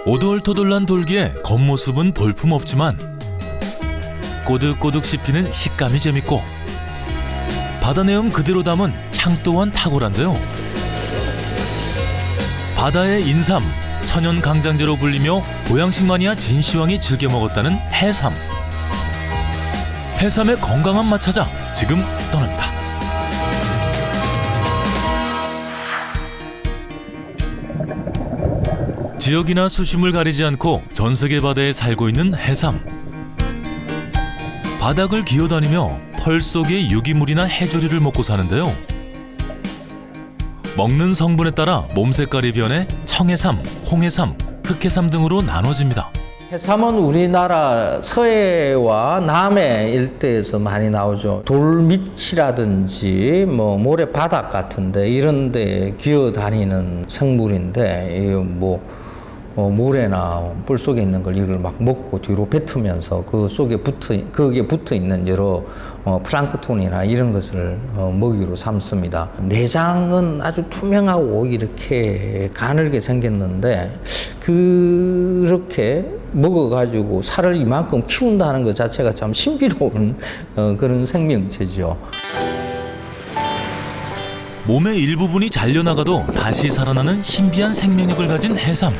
오돌토돌한 돌기에 겉모습은 볼품없지만 꼬득꼬득 씹히는 식감이 재밌고 바다 내음 그대로 담은 향 또한 탁월한데요. 바다의 인삼, 천연 강장제로 불리며 보양식 마니아 진시황이 즐겨 먹었다는 해삼. 해삼의 건강한 맛 찾아 지금 떠납니다. 지역이나 수심을 가리지 않고 전 세계 바다에 살고 있는 해삼. 바닥을 기어다니며 펄 속의 유기물이나 해조류를 먹고 사는데요. 먹는 성분에 따라 몸 색깔이 변해 청해삼, 홍해삼, 흑해삼 등으로 나눠집니다. 해삼은 우리나라 서해와 남해 일대에서 많이 나오죠. 돌밑이라든지 모래 바닥 같은데 이런 데 기어다니는 생물인데 모래나 뿔 속에 있는 걸 이걸 막 먹고 뒤로 뱉으면서 거기에 붙어 있는 여러 플랑크톤이나 이런 것을 먹이로 삼습니다. 내장은 아주 투명하고 이렇게 가늘게 생겼는데 그렇게 먹어가지고 살을 이만큼 키운다는 것 자체가 참 신비로운 그런 생명체죠. 몸의 일부분이 잘려나가도 다시 살아나는 신비한 생명력을 가진 해삼.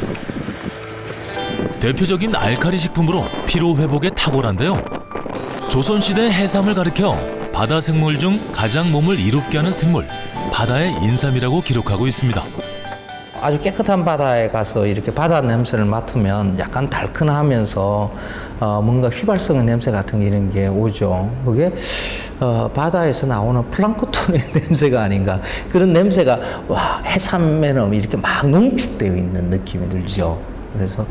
대표적인 알칼리 식품으로 피로 회복에 탁월한데요. 조선시대 해삼을 가리켜 바다 생물 중 가장 몸을 이롭게 하는 생물, 바다의 인삼이라고 기록하고 있습니다. 아주 깨끗한 바다에 가서 이렇게 바다 냄새를 맡으면 약간 달큰하면서 뭔가 휘발성의 냄새 같은 이런 게 오죠. 그게 바다에서 나오는 플랑크톤의 냄새가 아닌가. 그런 냄새가 해삼에는 이렇게 막 농축되어 있는 느낌이 들죠. 그래서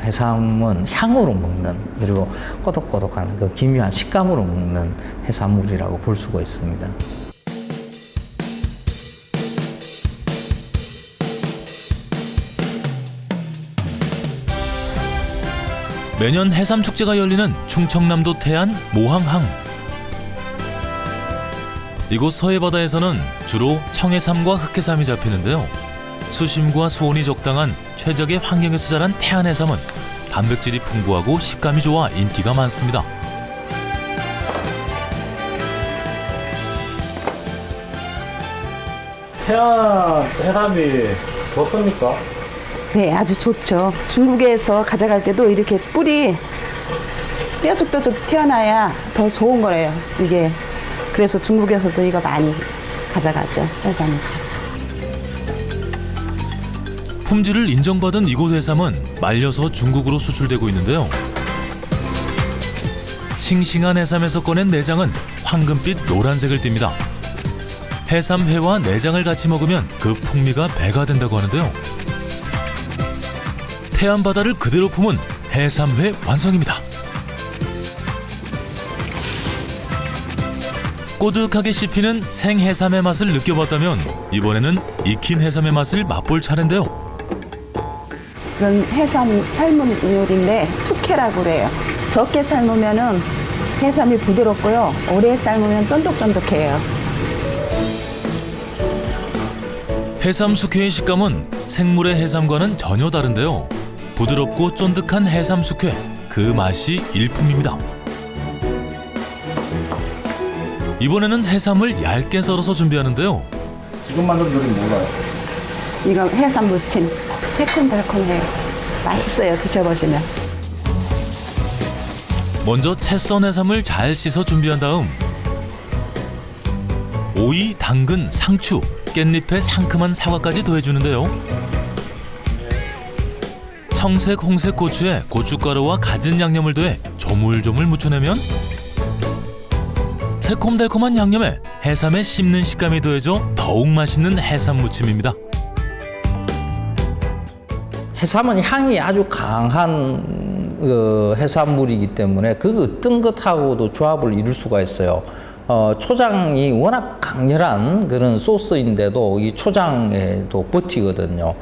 해삼은 향으로 먹는, 그리고 꼬독꼬독한 그 기묘한 식감으로 먹는 해산물이라고 볼 수가 있습니다. 매년 해삼축제가 열리는 충청남도 태안 모항항. 이곳 서해바다에서는 주로 청해삼과 흑해삼이 잡히는데요. 수심과 수온이 적당한 최적의 환경에서 자란 태안 해삼은 단백질이 풍부하고 식감이 좋아 인기가 많습니다. 태안 해삼이 좋습니까? 네, 아주 좋죠. 중국에서 가져갈 때도 이렇게 뿔이 뾰족뾰족 튀어나야 더 좋은 거래요, 이게. 그래서 중국에서도 이거 많이 가져가죠, 해삼이. 품질을 인정받은 이곳 해삼은 말려서 중국으로 수출되고 있는데요. 싱싱한 해삼에서 꺼낸 내장은 황금빛 노란색을 띱니다. 해삼회와 내장을 같이 먹으면 그 풍미가 배가 된다고 하는데요. 태안 바다를 그대로 품은 해삼회 완성입니다. 꼬득하게 씹히는 생해삼의 맛을 느껴봤다면 이번에는 익힌 해삼의 맛을 맛볼 차례인데요. 이건 해삼 삶은 요리인데 숙회라고 그래요. 적게 삶으면은 해삼이 부드럽고요. 오래 삶으면 쫀득쫀득해요. 해삼 숙회의 식감은 생물의 해삼과는 전혀 다른데요. 부드럽고 쫀득한 해삼 숙회, 그 맛이 일품입니다. 이번에는 해삼을 얇게 썰어서 준비하는데요. 지금 만든 요리 뭔가요? 이거 해삼 무침. 새콤달콤해요. 맛있어요, 드셔보시면. 먼저 채 썬 해삼을 잘 씻어 준비한 다음 오이, 당근, 상추, 깻잎에 상큼한 사과까지 더해주는데요. 청색, 홍색 고추에 고춧가루와 갖은 양념을 더해 조물조물 무쳐내면 새콤달콤한 양념에 해삼의 씹는 식감이 더해져 더욱 맛있는 해삼 무침입니다. 해삼은 향이 아주 강한 해산물이기 때문에 그 어떤 것하고도 조합을 이룰 수가 있어요. 초장이 워낙 강렬한 그런 소스인데도 이 초장에도 버티거든요.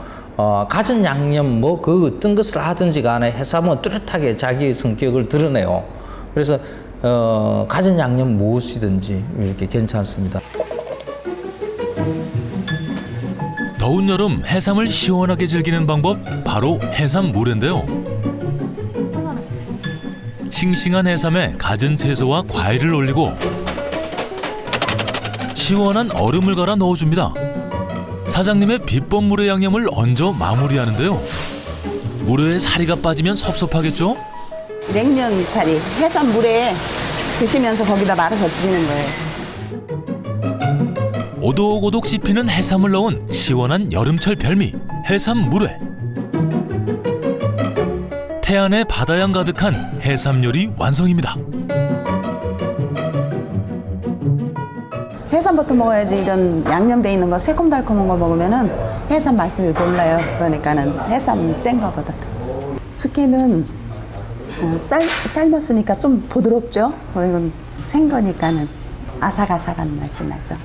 갖은 양념 그 어떤 것을 하든지 간에 해삼은 뚜렷하게 자기의 성격을 드러내요. 그래서 갖은 양념 무엇이든지 이렇게 괜찮습니다. 더운 여름 해삼을 시원하게 즐기는 방법 바로 해삼물회인데요. 싱싱한 해삼에 갖은 채소와 과일을 올리고 시원한 얼음을 갈아 넣어줍니다. 사장님의 비법 물회 양념을 얹어 마무리하는데요. 물회에 사리가 빠지면 섭섭하겠죠? 냉면사리 해산물에 드시면서 거기다 말아서 드시는 거예요. 오독오독 씹히는 해삼을 넣은 시원한 여름철 별미 해삼물회. 태안의 바다향 가득한 해삼 요리 완성입니다. 해산부터 먹어야지 이런 양념돼 있는 거 새콤달콤한 거 먹으면은 해삼 맛을 몰라요. 그러니까는 해삼 센 거보다. 숙회는 삶았으니까 좀 부드럽죠. 그리고 생 거니까는 아삭아삭한 맛이 나죠.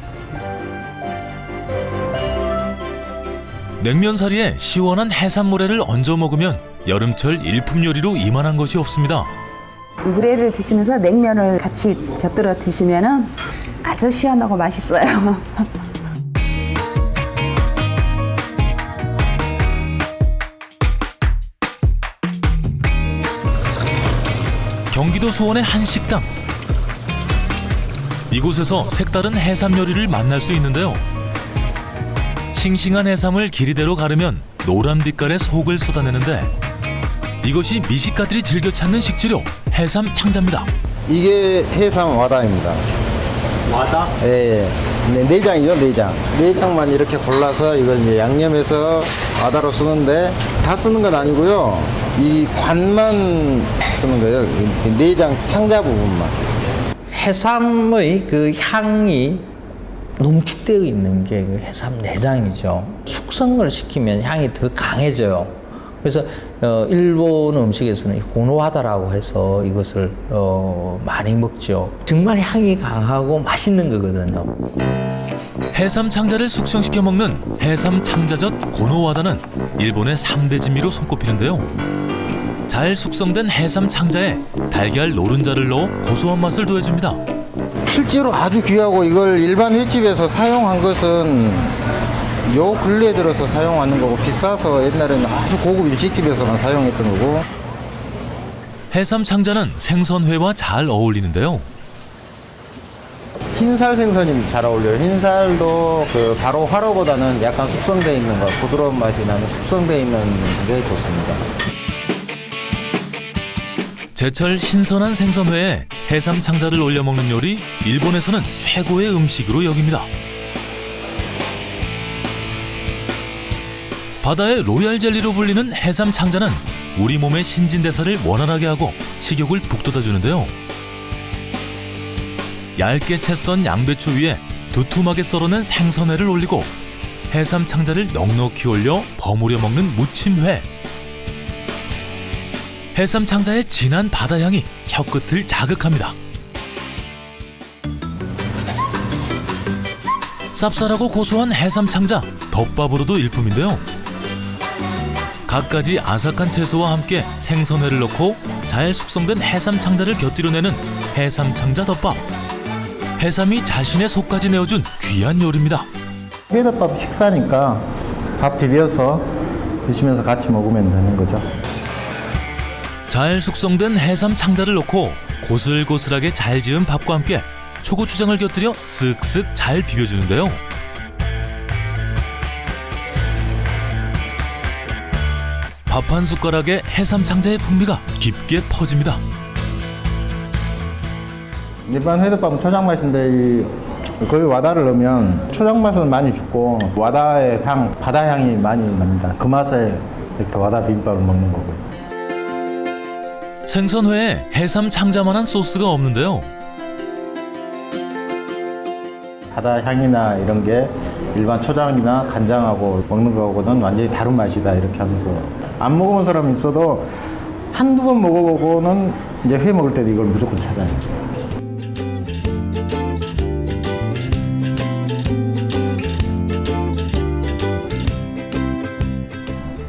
냉면사리에 시원한 해삼물회를 얹어 먹으면 여름철 일품 요리로 이만한 것이 없습니다. 물회를 드시면서 냉면을 같이 곁들여 드시면은 아주 시원하고 맛있어요. 경기도 수원의 한 식당. 이곳에서 색다른 해삼 요리를 만날 수 있는데요. 싱싱한 해삼을 길이대로 가르면 노란 빛깔의 속을 쏟아내는데 이것이 미식가들이 즐겨 찾는 식재료 해삼 창자입니다. 이게 해삼 와다입니다. 와다? 예, 네, 내장이죠, 내장. 내장만 이렇게 골라서 이걸 이제 양념해서 와다로 쓰는데 다 쓰는 건 아니고요. 이 관만 쓰는 거예요. 이 내장 창자 부분만. 해삼의 그 향이 농축되어 있는 게 그 해삼 내장이죠. 숙성을 시키면 향이 더 강해져요. 그래서 일본 음식에서는 고노하다라고 해서 이것을 많이 먹죠. 정말 향이 강하고 맛있는 거거든요. 해삼 창자를 숙성시켜 먹는 해삼 창자젓 고노와다는 일본의 3대 진미로 손꼽히는데요. 잘 숙성된 해삼 창자에 달걀 노른자를 넣어 고소한 맛을 더해줍니다. 실제로 아주 귀하고 이걸 일반 횟집에서 사용한 것은 요 근래에 들어서 사용하는 거고 비싸서 옛날에는 아주 고급 일식집에서만 사용했던 거고. 해삼 창자는 생선회와 잘 어울리는데요. 흰살 생선이 잘 어울려요. 흰살도 그 바로 화로보다는 약간 숙성되어 있는 거, 부드러운 맛이 나는 숙성되어 있는 게 좋습니다. 제철 신선한 생선회에 해삼 창자를 올려 먹는 요리 일본에서는 최고의 음식으로 여깁니다. 바다의 로얄 젤리로 불리는 해삼 창자는 우리 몸의 신진대사를 원활하게 하고 식욕을 북돋아주는데요. 얇게 채 썬 양배추 위에 두툼하게 썰어낸 생선회를 올리고 해삼 창자를 넉넉히 올려 버무려 먹는 무침회. 해삼 창자의 진한 바다향이 혀끝을 자극합니다. 쌉쌀하고 고소한 해삼 창자, 덮밥으로도 일품인데요. 갖가지 아삭한 채소와 함께 생선회를 넣고 잘 숙성된 해삼 창자를 곁들여내는 해삼 창자 덮밥. 해삼이 자신의 속까지 내어준 귀한 요리입니다. 회덮밥 식사니까 밥 비벼서 드시면서 같이 먹으면 되는 거죠. 잘 숙성된 해삼 창자를 넣고 고슬고슬하게 잘 지은 밥과 함께 초고추장을 곁들여 쓱쓱 잘 비벼주는데요. 밥 한 숟가락에 해삼 창자의 풍미가 깊게 퍼집니다. 일반 회덮밥은 초장 맛인데 거기 와다를 넣으면 초장 맛은 많이 죽고 와다의 향, 바다 향이 많이 납니다. 그 맛에 이렇게 와다 비빔밥을 먹는 거고요. 생선회에 해삼 창자만한 소스가 없는데요. 바다 향이나 이런 게 일반 초장이나 간장하고 먹는 거하고는 완전히 다른 맛이다 이렇게 하면서 안 먹어본 사람이 있어도 한두 번 먹어보고는 이제 회 먹을 때도 이걸 무조건 찾아요.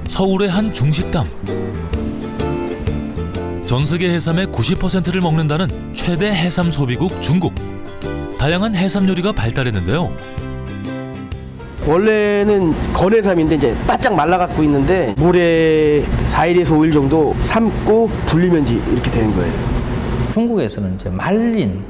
서울의 한 중식당. 전 세계 해삼의 90%를 먹는다는 최대 해삼 소비국 중국. 다양한 해삼 요리가 발달했는데요. 원래는 건해삼인데 이제 바짝 말라갖고 있는데 물에 4일에서 5일 정도 삶고 불리면 이렇게 되는 거예요. 중국에서는 이제 말린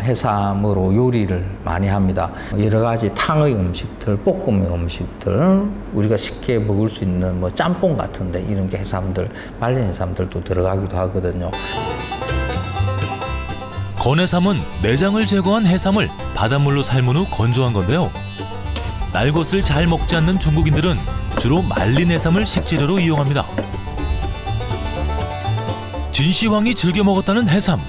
해삼으로 요리를 많이 합니다. 여러 가지 탕의 음식들, 볶음의 음식들, 우리가 쉽게 먹을 수 있는 뭐 짬뽕 같은데 이런 게 해삼들, 말린 해삼들도 들어가기도 하거든요. 건해삼은 내장을 제거한 해삼을 바닷물로 삶은 후 건조한 건데요. 날것을 잘 먹지 않는 중국인들은 주로 말린 해삼을 식재료로 이용합니다. 진시황이 즐겨 먹었다는 해삼.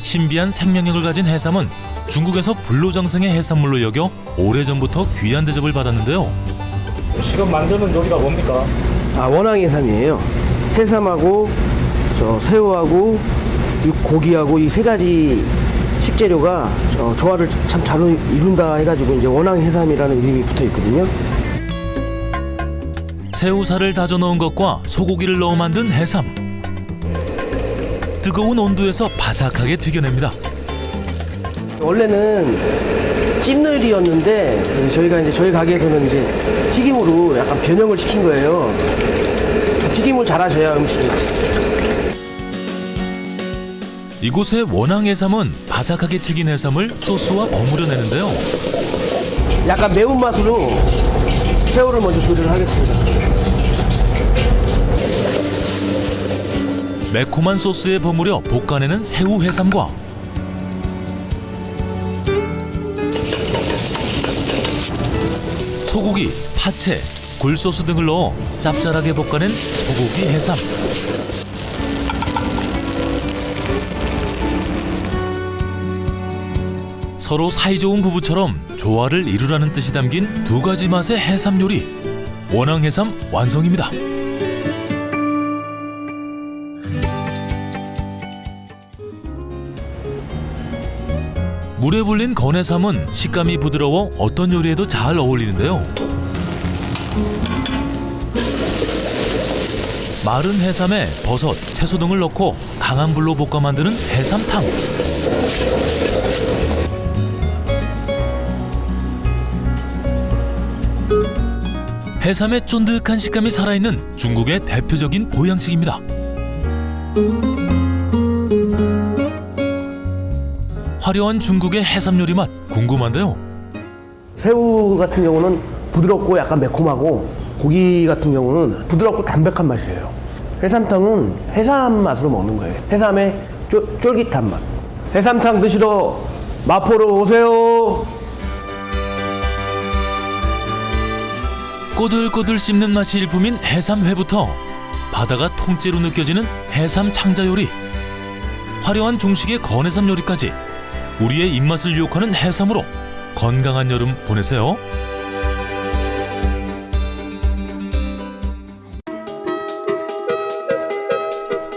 신비한 생명력을 가진 해삼은 중국에서 불로장생의 해산물로 여겨 오래전부터 귀한 대접을 받았는데요. 지금 만드는 요리가 뭡니까? 원앙 해삼이에요. 해삼하고 새우하고 고기하고 이 세 가지 식재료가 조화를 참 잘 이룬다 해가지고 이제 원앙 해삼이라는 이름이 붙어 있거든요. 새우살을 다져 넣은 것과 소고기를 넣어 만든 해삼. 뜨거운 온도에서 바삭하게 튀겨냅니다. 원래는 찜요리였는데 저희가 이제 저희 가게에서는 이제 튀김으로 약간 변형을 시킨 거예요. 튀김을 잘하셔야 음식이 맛있어요. 이곳의 원앙 해삼은 바삭하게 튀긴 해삼을 소스와 버무려 내는데요. 약간 매운맛으로 새우를 먼저 조리를 하겠습니다. 매콤한 소스에 버무려 볶아내는 새우 해삼과 소고기, 파채, 굴소스 등을 넣어 짭짤하게 볶아낸 소고기 해삼. 서로 사이좋은 부부처럼 조화를 이루라는 뜻이 담긴 두 가지 맛의 해삼 요리. 원앙 해삼 완성입니다. 물에 불린 건해삼은 식감이 부드러워 어떤 요리에도 잘 어울리는데요. 마른 해삼에 버섯, 채소 등을 넣고 강한 불로 볶아 만드는 해삼탕. 해삼의 쫀득한 식감이 살아있는 중국의 대표적인 보양식입니다. 화려한 중국의 해삼 요리 맛 궁금한데요. 새우 같은 경우는 부드럽고 약간 매콤하고 고기 같은 경우는 부드럽고 담백한 맛이에요. 해삼탕은 해삼 맛으로 먹는 거예요. 해삼의 쫄깃한 맛. 해삼탕 드시러 마포로 오세요. 꼬들꼬들 씹는 맛이 일품인 해삼회부터 바다가 통째로 느껴지는 해삼 창자 요리, 화려한 중식의 건해삼 요리까지 우리의 입맛을 유혹하는 해삼으로 건강한 여름 보내세요.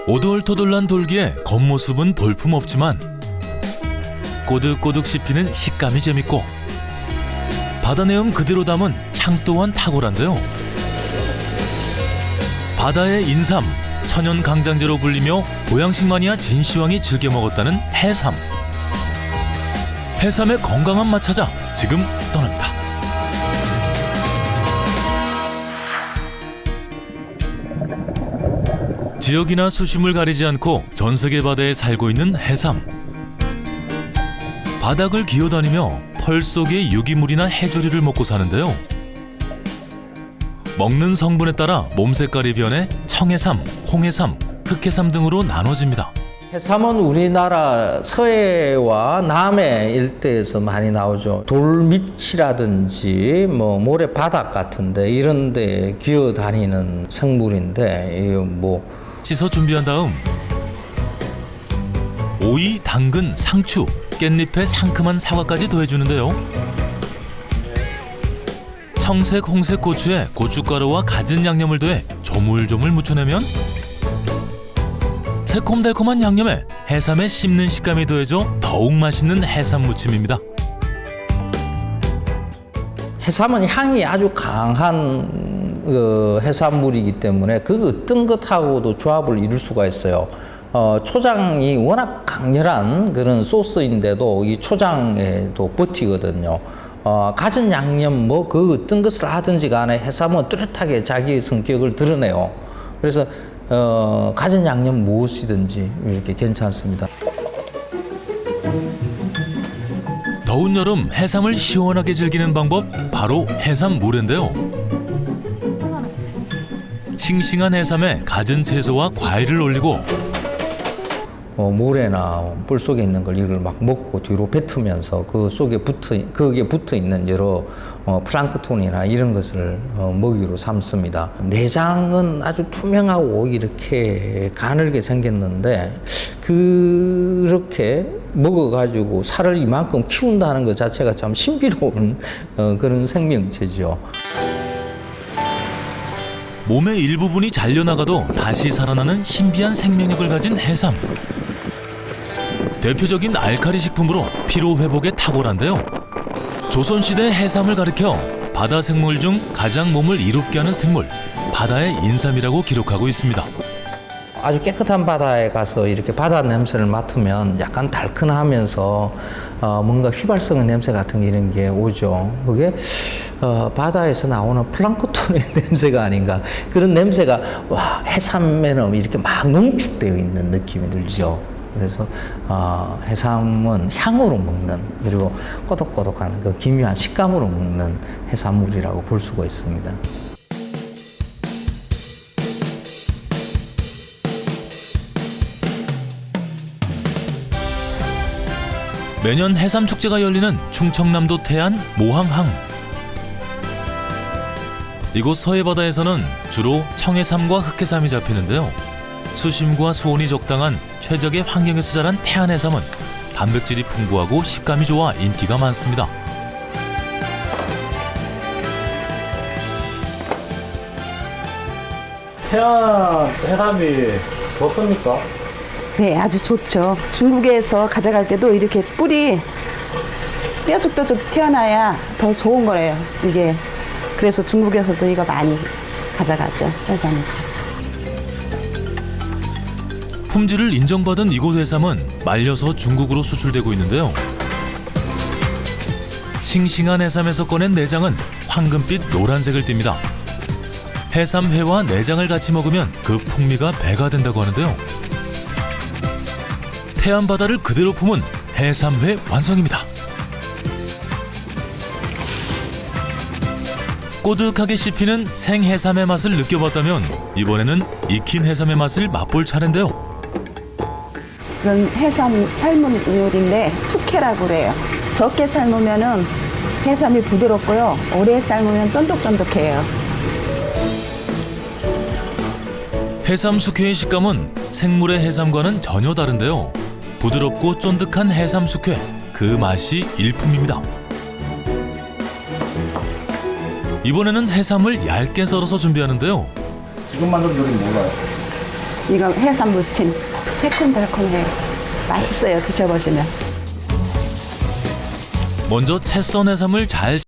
오돌토돌한 돌기에 겉모습은 볼품없지만 꼬득꼬득 씹히는 식감이 재밌고 바다 내음 그대로 담은 향 또한 탁월한데요. 바다의 인삼, 천연 강장제로 불리며 보양식 마니아 진시황이 즐겨 먹었다는 해삼. 해삼의 건강한 맛 찾아 지금 떠납니다. 지역이나 수심을 가리지 않고 전 세계 바다에 살고 있는 해삼. 바닥을 기어다니며 펄 속의 유기물이나 해조류를 먹고 사는데요. 먹는 성분에 따라 몸 색깔이 변해 청해삼, 홍해삼, 흑해삼 등으로 나눠집니다. 해삼은 우리나라 서해와 남해 일대에서 많이 나오죠. 돌밑이라든지 뭐 모래 바닥 같은데 이런 데 기어 다니는 생물인데 씻어 준비한 다음 오이, 당근, 상추, 깻잎에 상큼한 사과까지 더해주는데요. 청색, 홍색 고추에 고춧가루와 갖은 양념을 더해 조물조물 무쳐내면 새콤달콤한 양념에 해삼의 씹는 식감이 더해져 더욱 맛있는 해삼 무침입니다. 해삼은 향이 아주 강한 해산물이기 때문에 그 어떤 것하고도 조합을 이룰 수가 있어요. 초장이 워낙 강렬한 그런 소스인데도 이 초장에도 버티거든요. 갖은 양념 뭐 그 어떤 것을 하든지 간에 해삼은 뚜렷하게 자기의 성격을 드러내요. 그래서 갖은 양념 무엇이든지 이렇게 괜찮습니다. 더운 여름 해삼을 시원하게 즐기는 방법 바로 해삼 물회인데요. 싱싱한 해삼에 갖은 채소와 과일을 올리고 모래나 뿔 속에 있는 걸 이걸 막 먹고 뒤로 뱉으면서 그 속에 거기에 붙어 있는 여러 플랑크톤이나 이런 것을 먹이로 삼습니다. 내장은 아주 투명하고 이렇게 가늘게 생겼는데 그렇게 먹어가지고 살을 이만큼 키운다는 것 자체가 참 신비로운 그런 생명체죠. 몸의 일부분이 잘려나가도 다시 살아나는 신비한 생명력을 가진 해삼. 대표적인 알칼리 식품으로 피로 회복에 탁월한데요. 조선시대 해삼을 가리켜 바다 생물 중 가장 몸을 이롭게 하는 생물, 바다의 인삼이라고 기록하고 있습니다. 아주 깨끗한 바다에 가서 이렇게 바다 냄새를 맡으면 약간 달큰하면서 뭔가 휘발성의 냄새 같은 이런 게 오죠. 그게 바다에서 나오는 플랑크톤의 냄새가 아닌가. 그런 냄새가 와, 해삼에는 이렇게 막 농축되어 있는 느낌이 들죠. 그래서 해삼은 향으로 먹는, 그리고 꼬독꼬독한 그 기묘한 식감으로 먹는 해산물이라고 볼 수가 있습니다. 매년 해삼 축제가 열리는 충청남도 태안 모항항. 이곳 서해바다에서는 주로 청해삼과 흑해삼이 잡히는데요. 수심과 수온이 적당한 최적의 환경에서 자란 태안 해삼은 단백질이 풍부하고 식감이 좋아 인기가 많습니다. 태안 해삼이 좋습니까? 네, 아주 좋죠. 중국에서 가져갈 때도 이렇게 뿔이 뾰족뾰족 튀어나야 더 좋은 거래요. 이게 그래서 중국에서도 이거 많이 가져가죠. 해삼이. 품질을 인정받은 이곳 해삼은 말려서 중국으로 수출되고 있는데요. 싱싱한 해삼에서 꺼낸 내장은 황금빛 노란색을 띱니다. 해삼회와 내장을 같이 먹으면 그 풍미가 배가 된다고 하는데요. 태안 바다를 그대로 품은 해삼회 완성입니다. 꼬득하게 씹히는 생해삼의 맛을 느껴봤다면 이번에는 익힌 해삼의 맛을 맛볼 차례인데요. 이건 해삼 삶은 요리인데 숙회라고 그래요. 적게 삶으면은 해삼이 부드럽고요. 오래 삶으면 쫀득쫀득해요. 해삼 숙회의 식감은 생물의 해삼과는 전혀 다른데요. 부드럽고 쫀득한 해삼 숙회, 그 맛이 일품입니다. 이번에는 해삼을 얇게 썰어서 준비하는데요. 지금 만든 요리는 뭔가요? 이건 해삼 무침. 새콤달콤해요. 맛있어요. 드셔보시면. 먼저 채 썬 해삼을 잘